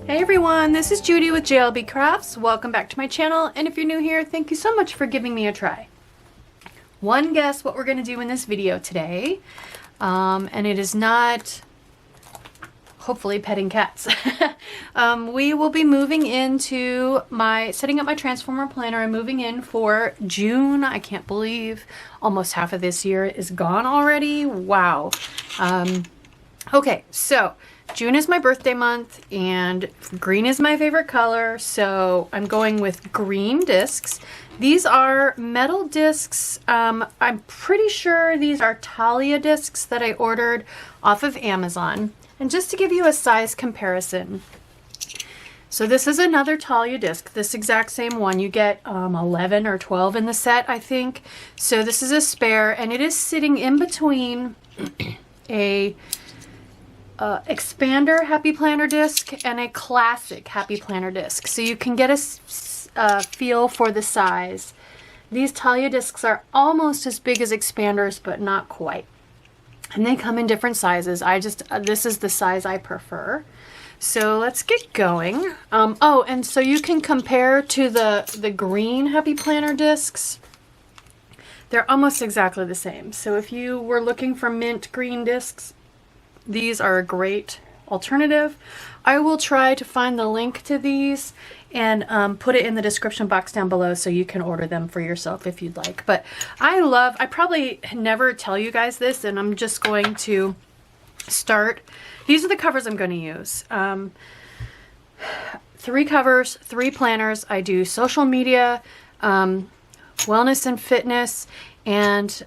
Hey everyone, this is Judi with JLBCrafts. Welcome back to my channel, and if you're new here, thank you so much for giving me a try. One guess what we're going to do in this video today, and it is not, hopefully, petting cats. We will be moving into setting up my transformer planner and moving in for June. I can't believe almost half of this year is gone already. Wow. Okay, so June is my birthday month and green is my favorite color, so I'm going with green discs. These are metal discs. I'm pretty sure these are Talia discs that I ordered off of Amazon. And just to give you a size comparison, so this is another Talia disc, this exact same one. You get 11 or 12 in the set, I think. So this is a spare, and it is sitting in between a expander Happy Planner disc and a classic Happy Planner disc, so you can get a feel for the size. These Talia discs are almost as big as expanders, but not quite, and they come in different sizes. This is the size I prefer. So let's get going. Oh, and so you can compare to the green Happy Planner discs. They're almost exactly the same. So if you were looking for mint green discs, these are a great alternative. I will try to find the link to these and put it in the description box down below so you can order them for yourself if you'd like. But I probably never tell you guys this, and I'm just going to start. These are the covers I'm going to use. 3 covers, 3 planners. I do social media, wellness and fitness, and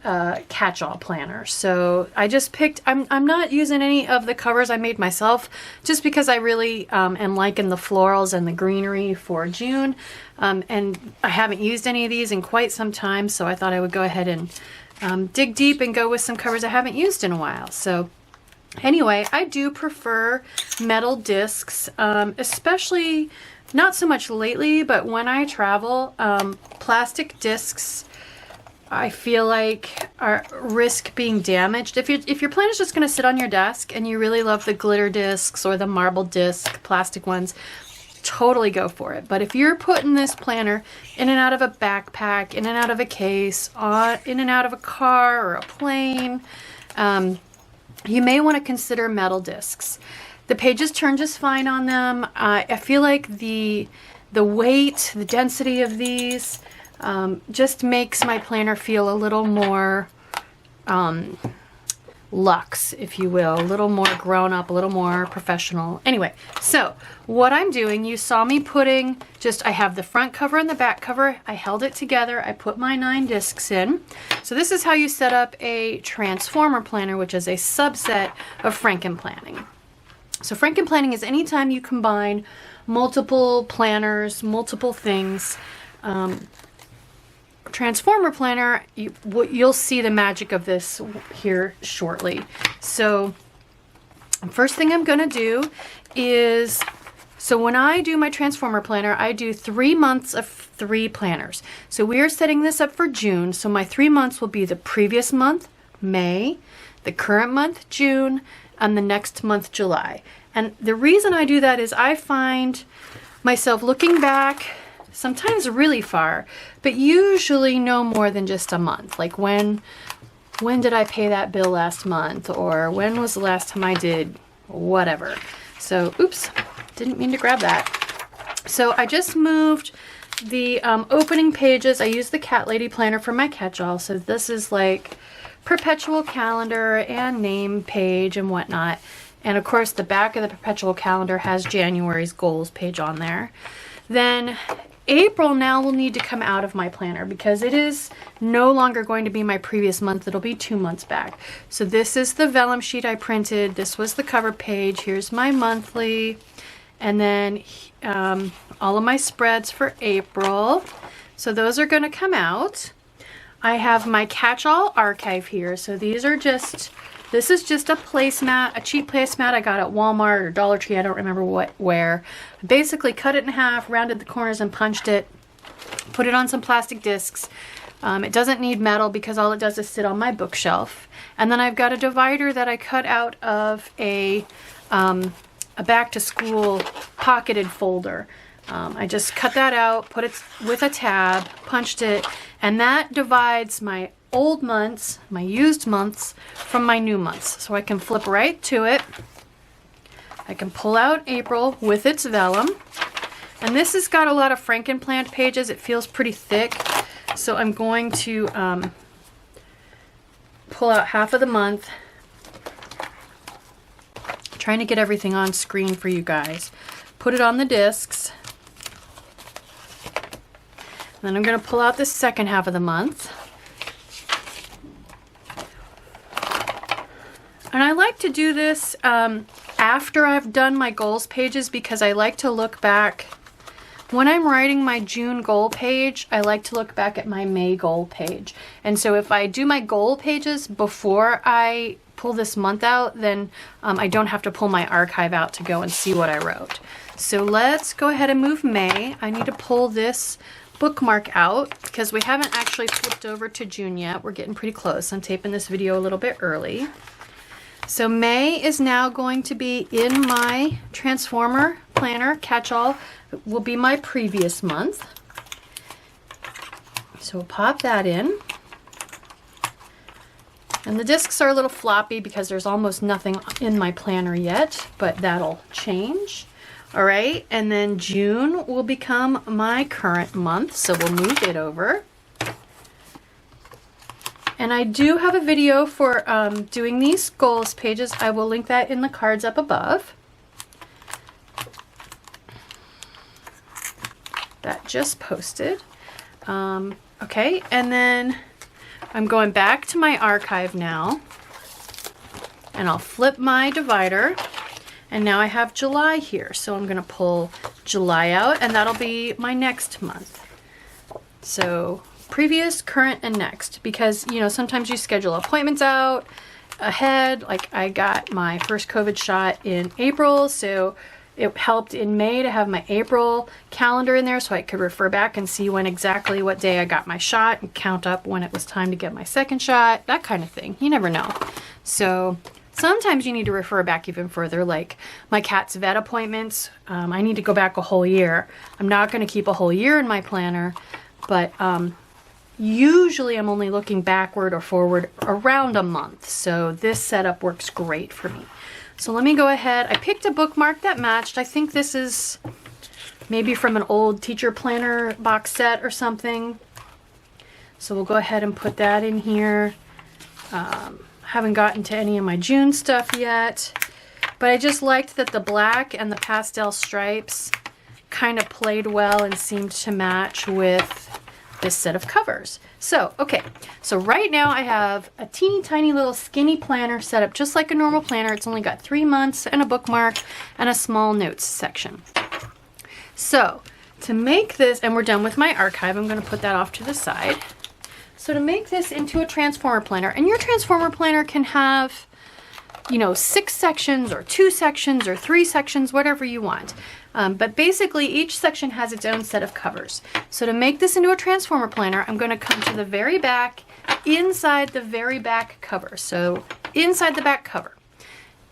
catch-all planner. So I just picked, I'm not using any of the covers I made myself, just because I really am liking the florals and the greenery for June. And I haven't used any of these in quite some time, so I thought I would go ahead and dig deep and go with some covers I haven't used in a while. So anyway, I do prefer metal discs, especially not so much lately, but when I travel, plastic discs I feel like risk being damaged. If your planner's just going to sit on your desk and you really love the glitter discs or the marble disc plastic ones, totally go for it. But if you're putting this planner in and out of a backpack, in and out of a case, in and out of a car or a plane, you may want to consider metal discs. The pages turn just fine on them. I feel like the weight, the density of these just makes my planner feel a little more luxe, if you will, a little more grown up, a little more professional. Anyway, so what I'm doing, you saw me putting I have the front cover and the back cover. I held it together. I put my 9 discs in. So this is how you set up a transformer planner, which is a subset of Franken planning. So Franken planning is anytime you combine multiple planners, multiple things. Transformer planner, you'll see the magic of this here shortly. So first thing I'm going to do is, so when I do my transformer planner, I do 3 months of 3 planners. So we are setting this up for June. So my 3 months will be the previous month, May, the current month, June, and the next month, July. And the reason I do that is I find myself looking back sometimes really far, but usually no more than just a month. Like when did I pay that bill last month, or when was the last time I did whatever. So oops, didn't mean to grab that. So I just moved the opening pages. I used the Cat Lady planner for my catch-all, so this is like perpetual calendar and name page and whatnot. And of course the back of the perpetual calendar has January's goals page on there. Then April now will need to come out of my planner because it is no longer going to be my previous month. It'll be 2 months back. So this is the vellum sheet I printed. This was the cover page. Here's my monthly. And then all of my spreads for April. So those are going to come out. I have my catch-all archive here. So these are this is just a placemat, a cheap placemat I got at Walmart or Dollar Tree, I don't remember where. I basically cut it in half, rounded the corners and punched it, put it on some plastic discs. It doesn't need metal because all it does is sit on my bookshelf. And then I've got a divider that I cut out of a a back to school pocketed folder. I just cut that out, put it with a tab, punched it, and that divides my old months, my used months, from my new months. So I can flip right to it. I can pull out April with its vellum. And this has got a lot of Frankenplant pages. It feels pretty thick. So I'm going to pull out half of the month. Trying to get everything on screen for you guys. Put it on the discs. Then I'm going to pull out the second half of the month. And I like to do this after I've done my goals pages because I like to look back. When I'm writing my June goal page, I like to look back at my May goal page. And so if I do my goal pages before I pull this month out, then I don't have to pull my archive out to go and see what I wrote. So let's go ahead and move May. I need to pull this bookmark out because we haven't actually flipped over to June yet. We're getting pretty close. I'm taping this video a little bit early. So May is now going to be in my Transformer Planner catch-all. It will be my previous month. So we'll pop that in. And the discs are a little floppy because there's almost nothing in my planner yet, but that'll change. All right, and then June will become my current month, so we'll move it over. And I do have a video for doing these goals pages. I will link that in the cards up above. That just posted. Okay, and then I'm going back to my archive now, and I'll flip my divider. And now I have July here, so I'm going to pull July out, and that'll be my next month. So previous, current, and next, because, you know, sometimes you schedule appointments out ahead. Like I got my first COVID shot in April, so it helped in May to have my April calendar in there so I could refer back and see when exactly what day I got my shot and count up when it was time to get my second shot, that kind of thing. You never know. So sometimes you need to refer back even further, like my cat's vet appointments. I need to go back a whole year. I'm not going to keep a whole year in my planner, but usually I'm only looking backward or forward around a month. So this setup works great for me. So let me go ahead. I picked a bookmark that matched. I think this is maybe from an old teacher planner box set or something. So we'll go ahead and put that in here. Haven't gotten to any of my June stuff yet, but I just liked that the black and the pastel stripes kind of played well and seemed to match with this set of covers. So, okay, so right now I have a teeny tiny little skinny planner set up just like a normal planner. It's only got 3 months and a bookmark and a small notes section. So to make this, and we're done with my archive, I'm going to put that off to the side. So to make this into a Transformer planner, and your Transformer planner can have, you know, 6 sections or 2 sections or 3 sections, whatever you want. But basically each section has its own set of covers. So to make this into a Transformer planner, I'm going to come to the very back, inside the very back cover. So inside the back cover.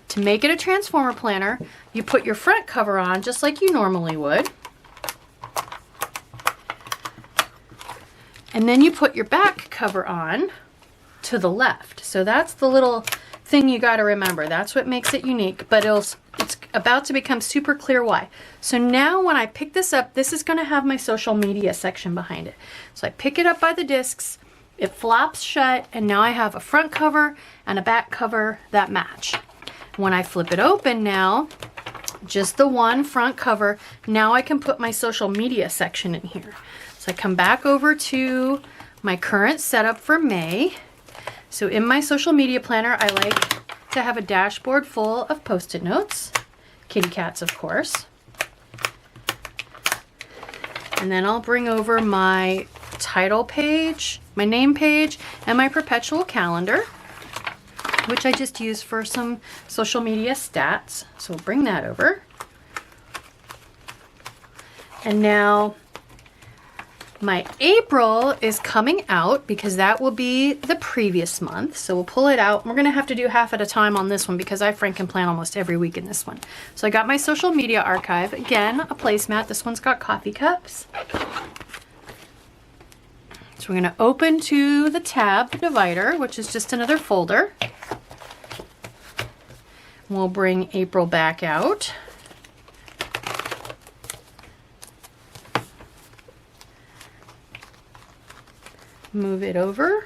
To make it a Transformer planner, you put your front cover on just like you normally would. And then you put your back cover on to the left. So that's the little thing you got to remember. That's what makes it unique, but it's about to become super clear why. So now when I pick this up, this is going to have my social media section behind it. So I pick it up by the discs, it flops shut, and now I have a front cover and a back cover that match. When I flip it open now, just the one front cover, now I can put my social media section in here. So I come back over to my current setup for May. So in my social media planner, I like to have a dashboard full of Post-it notes, kitty cats of course. And then I'll bring over my title page, my name page, and my perpetual calendar, which I just use for some social media stats. So we'll bring that over. And now My April is coming out because that will be the previous month. So we'll pull it out. We're going to have to do half at a time on this one because I franken plan almost every week in this one. So I got my social media archive. Again, a placemat. This one's got coffee cups. So we're going to open to the tab, the divider, which is just another folder. We'll bring April back out. Move it over.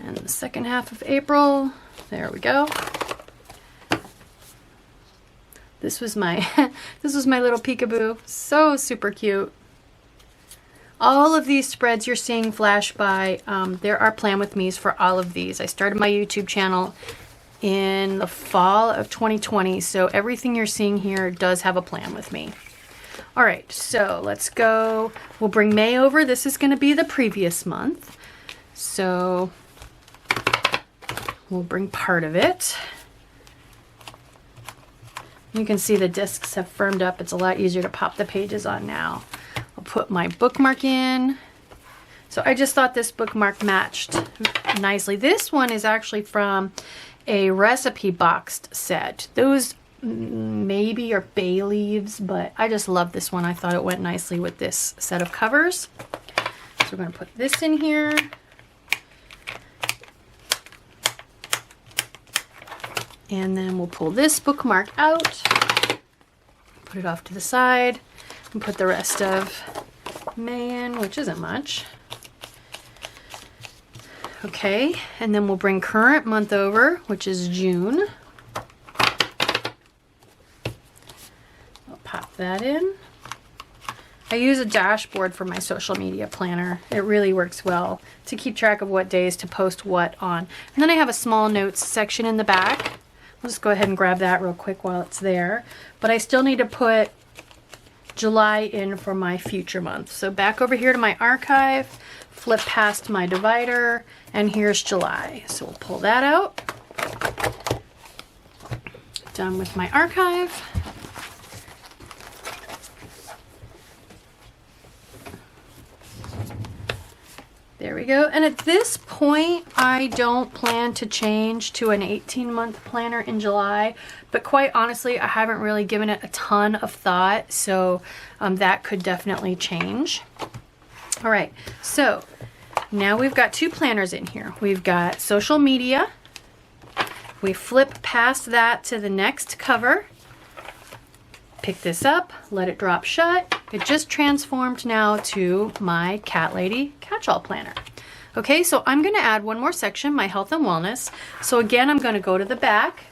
And the second half of April. There we go. This was my this was my little peekaboo. So super cute. All of these spreads you're seeing flash by, there are Plan With Me's for all of these. I started my YouTube channel in the fall of 2020, so everything you're seeing here does have a Plan With Me. All right, so let's go. We'll bring May over. This is going to be the previous month. So we'll bring part of it. You can see the discs have firmed up. It's a lot easier to pop the pages on now. I'll put my bookmark in. So I just thought this bookmark matched nicely. This one is actually from a recipe boxed set. Those maybe are bay leaves, but I just love this one. I thought it went nicely with this set of covers. So we're going to put this in here. And then we'll pull this bookmark out, put it off to the side, and put the rest of May in, which isn't much. Okay, and then we'll bring current month over, which is June. I'll pop that in. I use a dashboard for my social media planner. It really works well to keep track of what days to post what on. And then I have a small notes section in the back. I'll just go ahead and grab that real quick while it's there. But I still need to put July in for my future month. So back over here to my archive, flip past my divider, and here's July. So we'll pull that out. Done with my archive. There we go. And at this point, I don't plan to change to an 18-month planner in July, but quite honestly, I haven't really given it a ton of thought, so that could definitely change. All right, so now we've got two planners in here. We've got social media. We flip past that to the next cover. Pick this up, let it drop shut. It just transformed now to my Cat Lady Catch-All Planner. Okay, so I'm going to add one more section, my health and wellness. So again, I'm going to go to the back.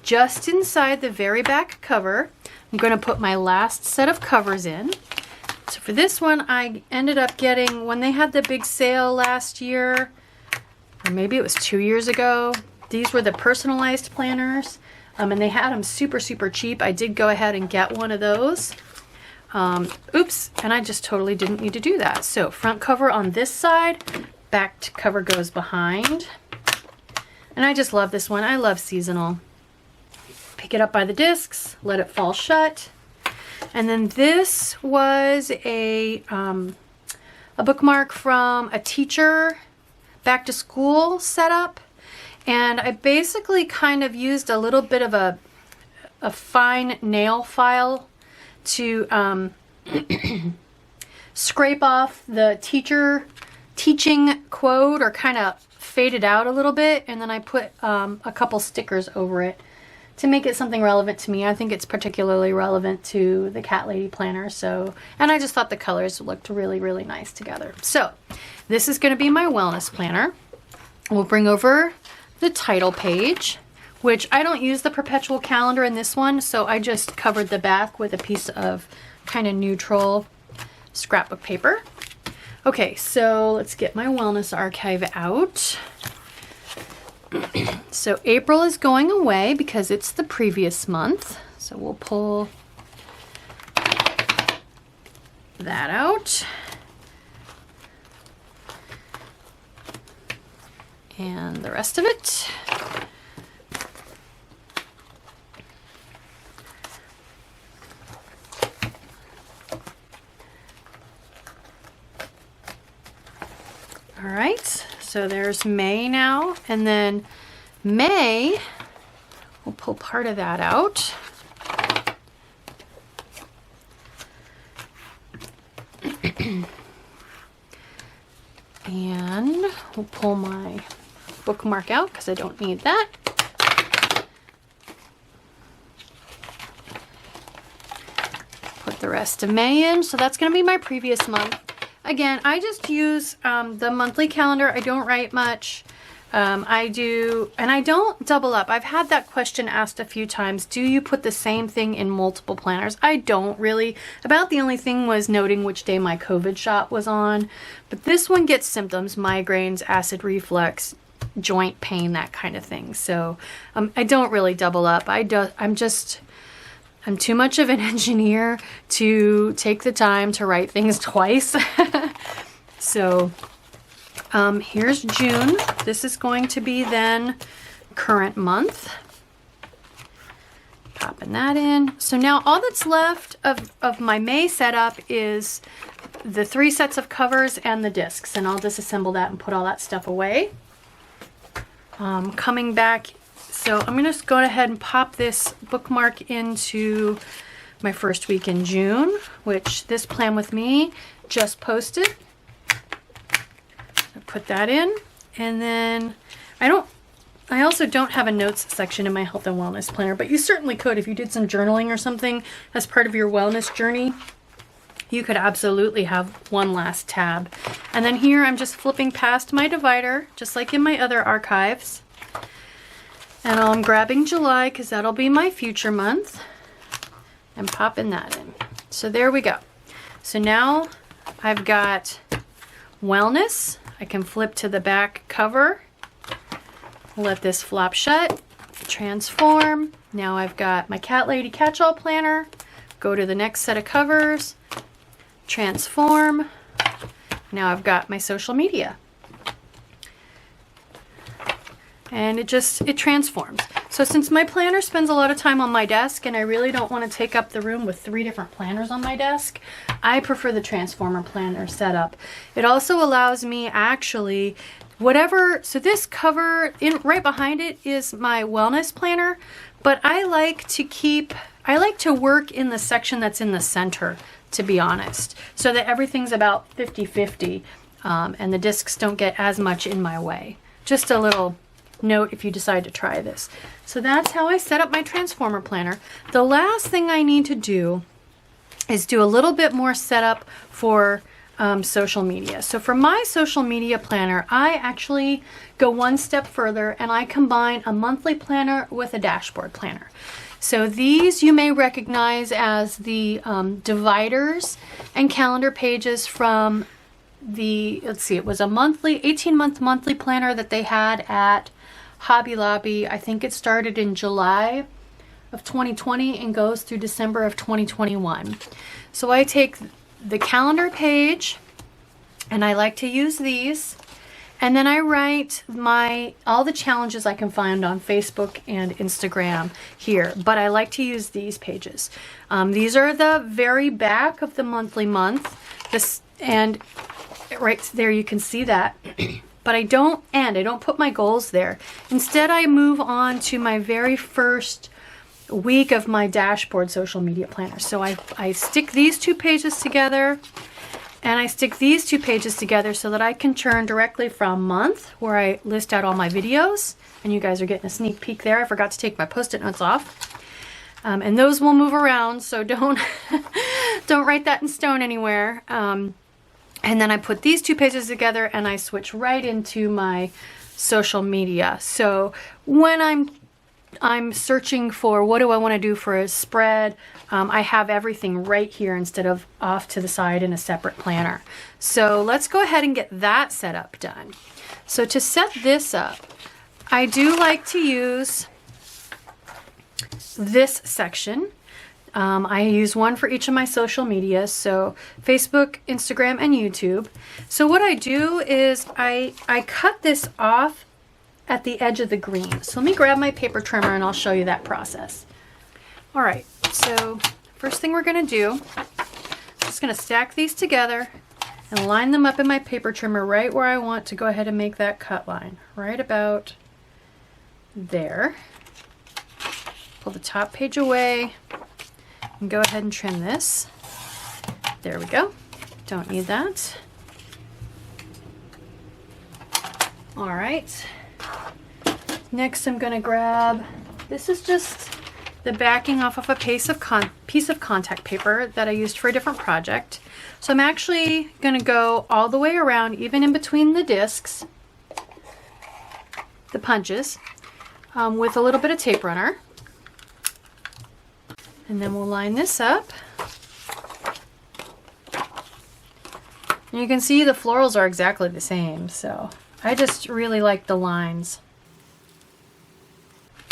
Just inside the very back cover, I'm going to put my last set of covers in. So for this one, I ended up getting, when they had the big sale last year, or maybe it was 2 years ago, these were the personalized planners. And they had them super, super cheap. I did go ahead and get one of those. Oops, and I just totally didn't need to do that. So front cover on this side, back cover goes behind. And I just love this one. I love seasonal. Pick it up by the discs, let it fall shut. And then this was a bookmark from a teacher back to school setup. And I basically kind of used a little bit of a fine nail file to scrape off the teaching quote, or kind of fade it out a little bit. And then I put a couple stickers over it to make it something relevant to me. I think it's particularly relevant to the Cat Lady Planner. So, and I just thought the colors looked really, really nice together. So this is going to be my wellness planner. We'll bring over the title page, which I don't use the perpetual calendar in this one, so I just covered the back with a piece of kind of neutral scrapbook paper. Okay, so let's get my wellness archive out. So April is going away because it's the previous month, so we'll pull that out. And the rest of it. So there's May now, and then May, we'll pull part of that out. And we'll pull my bookmark out because I don't need that. Put the rest of May in. So that's going to be my previous month. Again, I just use the monthly calendar. I don't write much. I do, and I don't double up. I've had that question asked a few times. Do you put the same thing in multiple planners? I don't really. About the only thing was noting which day my COVID shot was on. But this one gets symptoms, migraines, acid reflux, joint pain, that kind of thing. So I don't really double up. I'm too much of an engineer to take the time to write things twice. So here's June. This is going to be then current month. Popping that in. So now all that's left of my May setup is the 3 sets of covers and the discs. And I'll disassemble that and put all that stuff away. Coming back, so I'm going to just go ahead and pop this bookmark into my first week in June, which this Plan With Me just posted. Put that in, and then I also don't have a notes section in my health and wellness planner, but you certainly could if you did some journaling or something as part of your wellness journey. You could absolutely have one last tab. And then here I'm just flipping past my divider, just like in my other archives. And I'm grabbing July because that'll be my future month, and popping that in. So there we go. So now I've got wellness. I can flip to the back cover, let this flop shut, transform. Now I've got my Cat Lady Catch-All Planner. Go to the next set of covers, transform. Now I've got my social media. And it transforms. So since my planner spends a lot of time on my desk and I really don't want to take up the room with 3 different planners on my desk, I prefer the transformer planner setup. It also allows me actually so this cover right behind it is my wellness planner, but I like to work in the section that's in the center, to be honest, so that everything's about 50-50 and the discs don't get as much in my way. Just a little note if you decide to try this. So that's how I set up my transformer planner. The last thing I need to do is do a little bit more setup for social media. So for my social media planner, I actually go one step further and I combine a monthly planner with a dashboard planner. So these you may recognize as the dividers and calendar pages from the, it was a 18-month monthly planner that they had at Hobby Lobby. I think it started in July of 2020 and goes through December of 2021. So I take the calendar page and I like to use these, and then I write all the challenges I can find on Facebook and Instagram here, but I like to use these pages. These are the very back of the monthly month. And right there you can see that. But I don't put my goals there. Instead, I move on to my very first week of my dashboard social media planner. So I stick these 2 pages together, and I stick these 2 pages together so that I can turn directly from month, where I list out all my videos, and you guys are getting a sneak peek there. I forgot to take my Post-it notes off. And those will move around, so don't write that in stone anywhere. And then I put these 2 pages together and I switch right into my social media. So when I'm searching for what do I want to do for a spread, I have everything right here instead of off to the side in a separate planner. So let's go ahead and get that setup done. So to set this up, I do like to use this section. I use one for each of my social media, so Facebook, Instagram, and YouTube. So what I do is I cut this off at the edge of the green. So let me grab my paper trimmer and I'll show you that process. All right, so first thing we're gonna do, I'm just gonna stack these together and line them up in my paper trimmer right where I want to go ahead and make that cut line, right about there. Pull the top page away and go ahead and trim this. There we go. Don't need that. All right. Next I'm going to grab, this is just the backing off of a piece of contact paper that I used for a different project. So I'm actually going to go all the way around, even in between the discs, the punches, with a little bit of tape runner. And then we'll line this up. And you can see the florals are exactly the same, so I just really like the lines.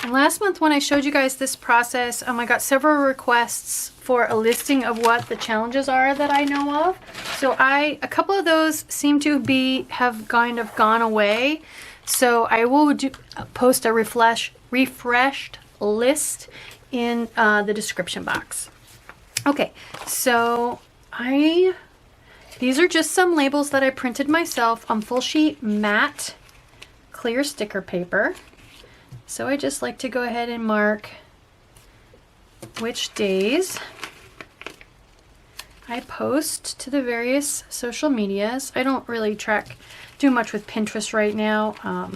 And last month when I showed you guys this process, I got several requests for a listing of what the challenges are that I know of. So a couple of those seem to have kind of gone away. So I will post a refreshed list in the description box. Okay, so these are just some labels that I printed myself on full sheet matte clear sticker paper. So I just like to go ahead and mark which days I post to the various social medias. I don't really do much with Pinterest right now.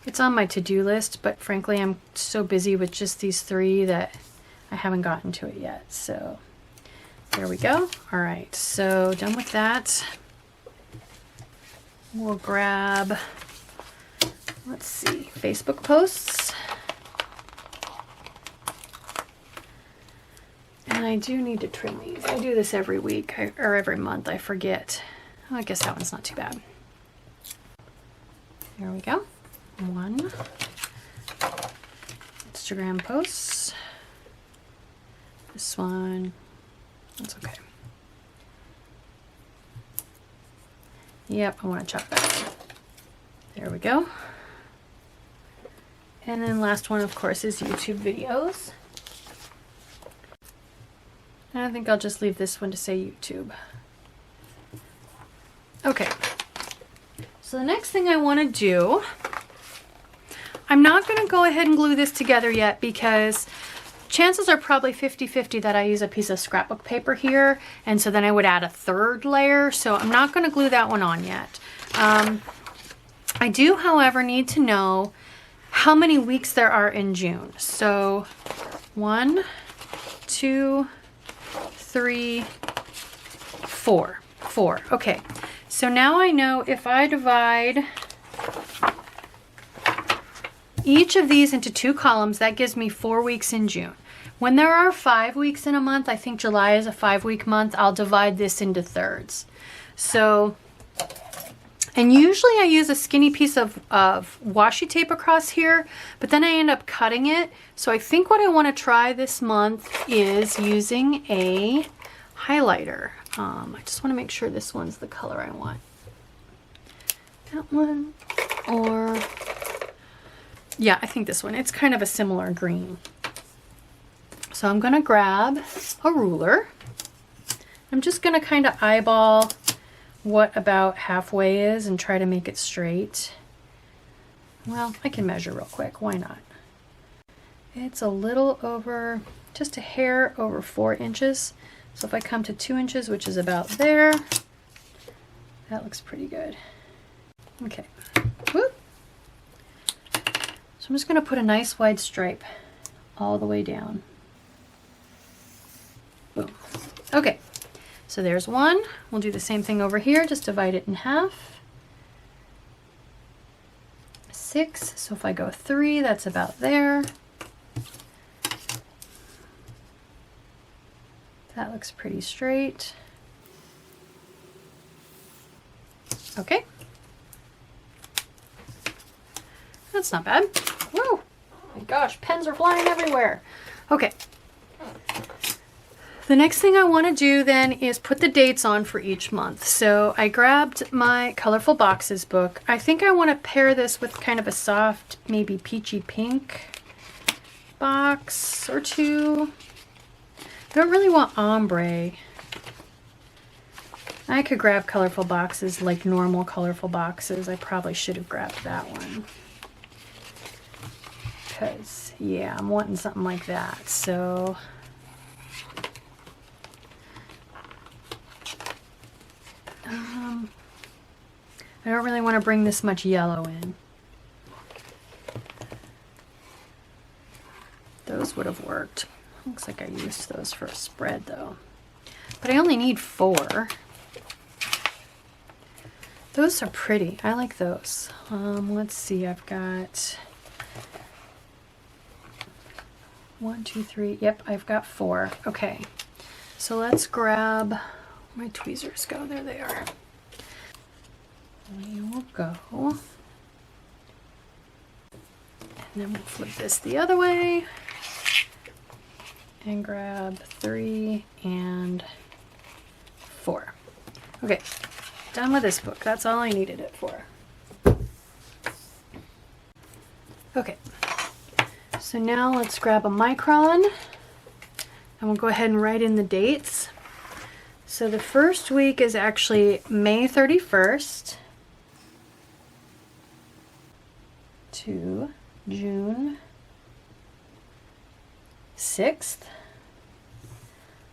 It's on my to-do list, but frankly I'm so busy with just these 3 that I haven't gotten to it yet. So there we go. All right, so done with that. We'll grab, let's see, Facebook posts. And I do need to trim these. I do this every week or every month. I forget. Oh, I guess that one's not too bad. There we go. 1. Instagram posts. This one. That's okay. Yep, I want to chop that. There we go. And then last one, of course, is YouTube videos. And I think I'll just leave this one to say YouTube. Okay. So the next thing I want to do, I'm not going to go ahead and glue this together yet because chances are probably 50-50 that I use a piece of scrapbook paper here, and so then I would add a 3rd layer, so I'm not going to glue that one on yet. I do, however, need to know how many weeks there are in June. So 1, 2, 3, 4. 4. Okay, so now I know if I divide each of these into 2 columns, that gives me 4 weeks in June. When there are 5 weeks in a month, I think July is a 5-week month, I'll divide this into thirds. So, and usually I use a skinny piece of washi tape across here, but then I end up cutting it. So I think what I want to try this month is using a highlighter. I just want to make sure this one's the color I want. That one, or yeah, I think this one. It's kind of a similar green. So I'm going to grab a ruler. I'm just going to kind of eyeball what about halfway is and try to make it straight. Well, I can measure real quick. Why not? It's a little over, just a hair over 4 inches. So if I come to 2 inches, which is about there, that looks pretty good. Okay. Whoop. So I'm just going to put a nice wide stripe all the way down. Boom. Okay, so there's 1. We'll do the same thing over here, just divide it in half. 6, so if I go 3, that's about there. That looks pretty straight. Okay. That's not bad. Woo! My gosh, pens are flying everywhere. Okay. The next thing I want to do then is put the dates on for each month. So I grabbed my Colorful Boxes book. I think I want to pair this with kind of a soft, maybe peachy pink box or 2. I don't really want ombre. I could grab colorful boxes like normal colorful boxes. I probably should have grabbed that one. Because, yeah, I'm wanting something like that. So, I don't really want to bring this much yellow in. Those would have worked. Looks like I used those for a spread though. But I only need 4. Those are pretty. I like those. Let's see, I've got 1, 2, 3. Yep, I've got 4. Okay. So let's grab my tweezers. Go. There they are. We will go. And then we'll flip this the other way. And grab 3 and 4. Okay, done with this book. That's all I needed it for. Okay, so now let's grab a micron and we'll go ahead and write in the dates. So the first week is actually May 31st to June 6th.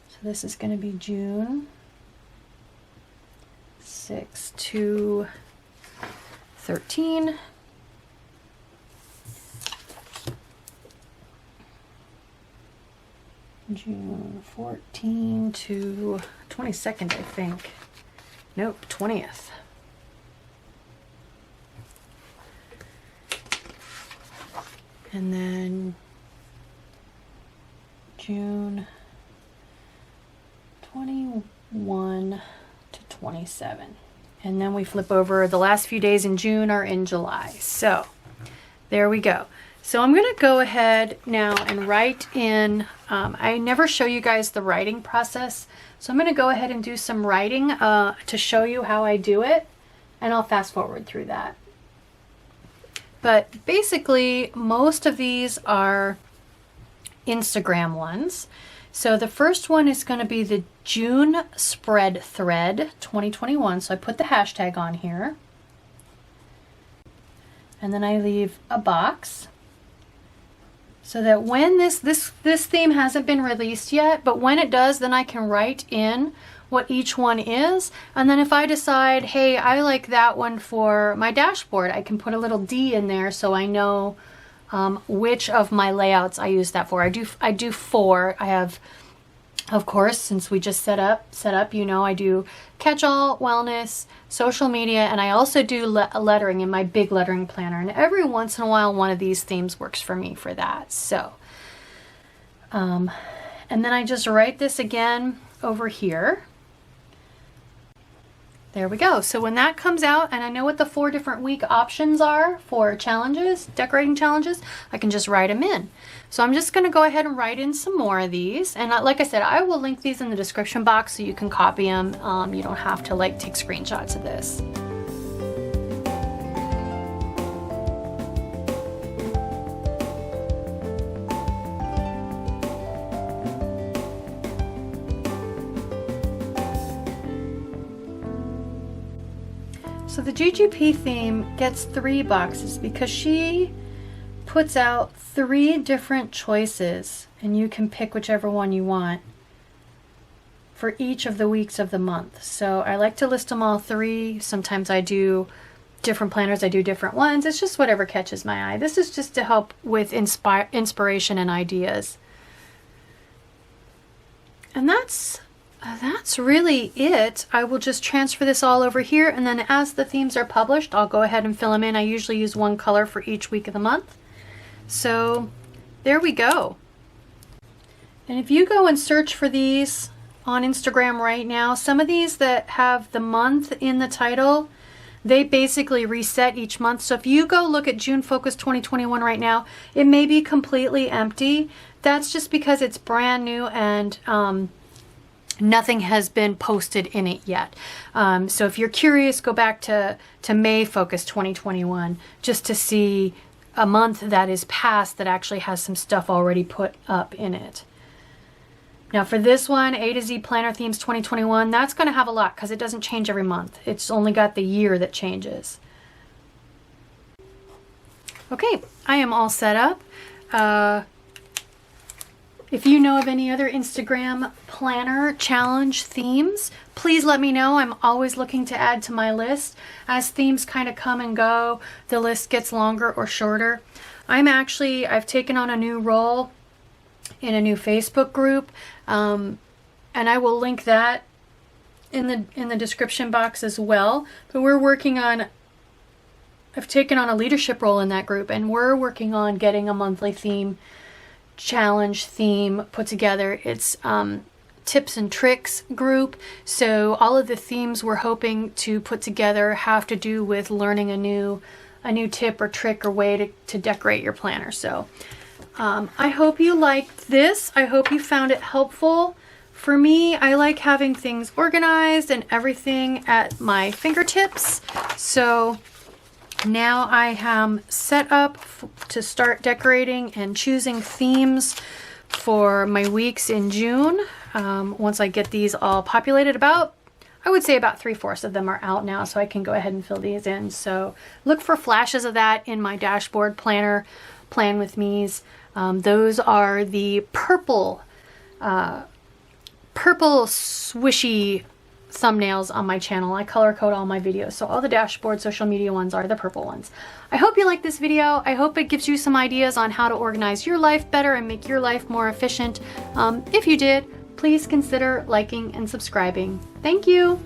So this is going to be June 6 to 13. June 14 to 22nd, I think. Nope, 20th. And then June 21 to 27. And then we flip over. The last few days in June are in July. So there we go. So I'm going to go ahead now and write in. I never show you guys the writing process. So I'm going to go ahead and do some writing to show you how I do it. And I'll fast forward through that. But basically, most of these are Instagram ones. So the first one is going to be the June spread thread 2021. So I put the hashtag on here. And then I leave a box so that when this theme hasn't been released yet, but when it does, then I can write in what each one is. And then if I decide, hey, I like that one for my dashboard, I can put a little D in there so I know which of my layouts I use that for. I do 4. I have, of course, since we just set up, you know, I do catch-all, wellness, social media, and I also do lettering in my big lettering planner. And every once in a while, one of these themes works for me for that. So, and then I just write this again over here. There we go. So when that comes out and I know what the 4 different week options are for challenges, decorating challenges, I can just write them in. So I'm just going to go ahead and write in some more of these. And like I said, I will link these in the description box so you can copy them. You don't have to like take screenshots of this. So the GGP theme gets 3 boxes because she puts out 3 different choices and you can pick whichever one you want for each of the weeks of the month. So I like to list them all 3. Sometimes I do different planners, I do different ones. It's just whatever catches my eye. This is just to help with inspiration and ideas. And that's really it. I will just transfer this all over here, and then as the themes are published, I'll go ahead and fill them in. I usually use 1 color for each week of the month. So there we go. And if you go and search for these on Instagram right now, some of these that have the month in the title, they basically reset each month. So if you go look at June Focus 2021 right now, it may be completely empty. That's just because it's brand new and nothing has been posted in it yet. So if you're curious, go back to May Focus 2021 just to see a month that is past that actually has some stuff already put up in it. Now for this one, A to Z Planner Themes 2021, that's going to have a lot because it doesn't change every month. It's only got the year that changes. Okay, I am all set up. If you know of any other Instagram planner challenge themes, please let me know. I'm always looking to add to my list. As themes kind of come and go, the list gets longer or shorter. I've taken on a new role in a new Facebook group, and I will link that in the description box as well. But I've taken on a leadership role in that group, and we're working on getting a monthly theme challenge theme put together. It's tips and tricks group, so all of the themes we're hoping to put together have to do with learning a new tip or trick or way to decorate your planner. So I hope you liked this. I hope you found it helpful. For me, I like having things organized and everything at my fingertips. So now I am set up to start decorating and choosing themes for my weeks in June. Once I get these all populated, I would say about 3/4 of them are out now, so I can go ahead and fill these in. So look for flashes of that in my dashboard planner, Plan With Me's. Those are the purple swishy thumbnails on my channel. I color code all my videos, so all the dashboard social media ones are the purple ones. I hope you like this video. I hope it gives you some ideas on how to organize your life better and make your life more efficient. If you did, please consider liking and subscribing. Thank you.